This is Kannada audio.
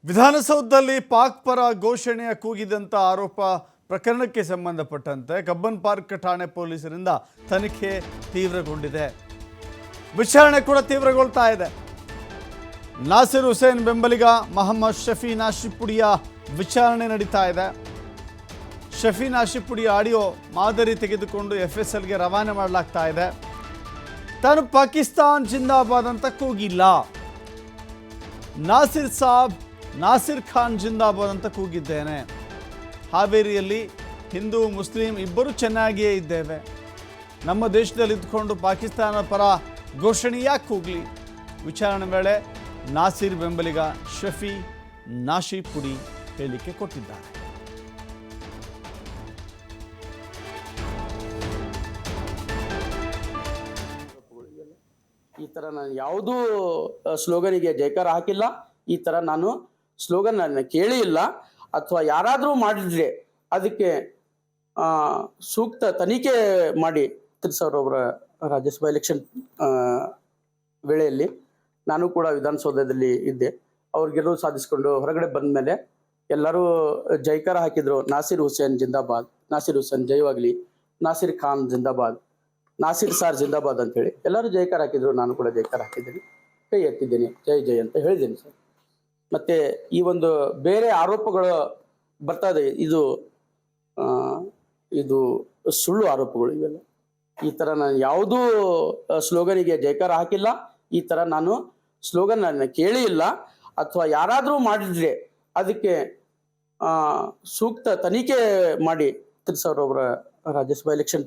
ವಿಧಾನಸೌಧದಲ್ಲಿ ಪಾಕ್ ಪರ ಘೋಷಣೆಯ ಕೂಗಿದಂತ ಆರೋಪ ಪ್ರಕರಣಕ್ಕೆ ಸಂಬಂಧಪಟ್ಟಂತೆ ಕಬ್ಬನ್ ಪಾರ್ಕ್ ಠಾಣೆ ಪೊಲೀಸರಿಂದ ತನಿಖೆ ತೀವ್ರಗೊಂಡಿದೆ. ವಿಚಾರಣೆ ಕೂಡ ತೀವ್ರಗೊಳ್ತಾ ಇದೆ. ನಾಸಿರ್ ಹುಸೇನ್ ಬೆಂಬಲಿಗ ಮೊಹಮ್ಮದ್ ಶಫಿ ನಾಶಿಪುಡಿಯ ವಿಚಾರಣೆ ನಡೀತಾ ಇದೆ. ಶಫಿ ನಾಶಿಪುಡಿಯ ಆಡಿಯೋ ಮಾದರಿ ತೆಗೆದುಕೊಂಡು FSLಗೆ ರವಾನೆ ಮಾಡಲಾಗ್ತಾ ಇದೆ. ತಾನು ಪಾಕಿಸ್ತಾನ್ ಜಿಂದಾಬಾದ್ ಅಂತ ಕೂಗಿಲ್ಲ, ನಾಸಿರ್ ಖಾನ್ ಜಿಂದಾಬಾದ್ ಅಂತ ಕೂಗಿದ್ದೇನೆ. ಹಾವೇರಿಯಲ್ಲಿ ಹಿಂದೂ ಮುಸ್ಲಿಂ ಇಬ್ಬರು ಚೆನ್ನಾಗಿಯೇ ಇದ್ದೇವೆ. ನಮ್ಮ ದೇಶದಲ್ಲಿ ಇದ್ದುಕೊಂಡು ಪಾಕಿಸ್ತಾನ ಪರ ಘೋಷಣೆ ಯಾಕೆ ಕೂಗಲಿ? ವಿಚಾರಣೆ ವೇಳೆ ನಾಸಿರ್ ಬೆಂಬಲಿಗ ಶಫಿ ನಾಶಿಪುಡಿ ಹೇಳಿಕೆ ಕೊಟ್ಟಿದ್ದಾರೆ. ಈ ಥರ ನಾನು ಯಾವುದೂ ಸ್ಲೋಗನಿಗೆ ಜೈಕಾರ ಹಾಕಿಲ್ಲ. ಈ ಥರ ನಾನು ಸ್ಲೋಗನ್ ಕೇಳಿ ಇಲ್ಲ. ಅಥವಾ ಯಾರಾದರೂ ಮಾಡಿದ್ರೆ ಅದಕ್ಕೆ ಸೂಕ್ತ ತನಿಖೆ ಮಾಡಿ. 2000 ರಾಜ್ಯಸಭಾ ಎಲೆಕ್ಷನ್ ವೇಳೆಯಲ್ಲಿ ನಾನು ಕೂಡ ವಿಧಾನಸೌಧದಲ್ಲಿ ಇದ್ದೆ. ಅವ್ರು ಗೆಲುವು ಸಾಧಿಸಿಕೊಂಡು ಹೊರಗಡೆ ಬಂದ ಮೇಲೆ ಎಲ್ಲರೂ ಜೈಕಾರ ಹಾಕಿದ್ರು. ನಾಸಿರ್ ಹುಸೇನ್ ಜಿಂದಾಬಾದ್, ನಾಸಿರ್ ಹುಸೇನ್ ಜಯವಾಗಲಿ, ನಾಸಿರ್ ಖಾನ್ ಜಿಂದಾಬಾದ್, ನಾಸಿರ್ ಸಾರ್ ಜಿಂದಾಬಾದ್ ಅಂತೇಳಿ ಎಲ್ಲರೂ ಜೈಕಾರ ಹಾಕಿದ್ರು. ನಾನು ಕೂಡ ಜೈಕಾರ ಹಾಕಿದ್ದೀನಿ, ಕೈ ಎತ್ತಿದ್ದೇನೆ, ಜೈ ಜೈ ಅಂತ ಹೇಳಿದ್ದೀನಿ ಸರ್. ಮತ್ತು ಈ ಒಂದು ಬೇರೆ ಆರೋಪಗಳು ಬರ್ತಾ ಇದೆ, ಇದು ಸುಳ್ಳು ಆರೋಪಗಳು ಇವೆಲ್ಲ. ಈ ಥರ ನಾನು ಯಾವುದೂ ಸ್ಲೋಗನಿಗೆ ಜೈಕಾರ ಹಾಕಿಲ್ಲ. ಈ ಥರ ನಾನು ಸ್ಲೋಗನ್ ಕೇಳಿ ಇಲ್ಲ. ಅಥವಾ ಯಾರಾದರೂ ಮಾಡಿದ್ರೆ ಅದಕ್ಕೆ ಸೂಕ್ತ ತನಿಖೆ ಮಾಡಿ. 2000 ರಾಜ್ಯಸಭಾ ಎಲೆಕ್ಷನ್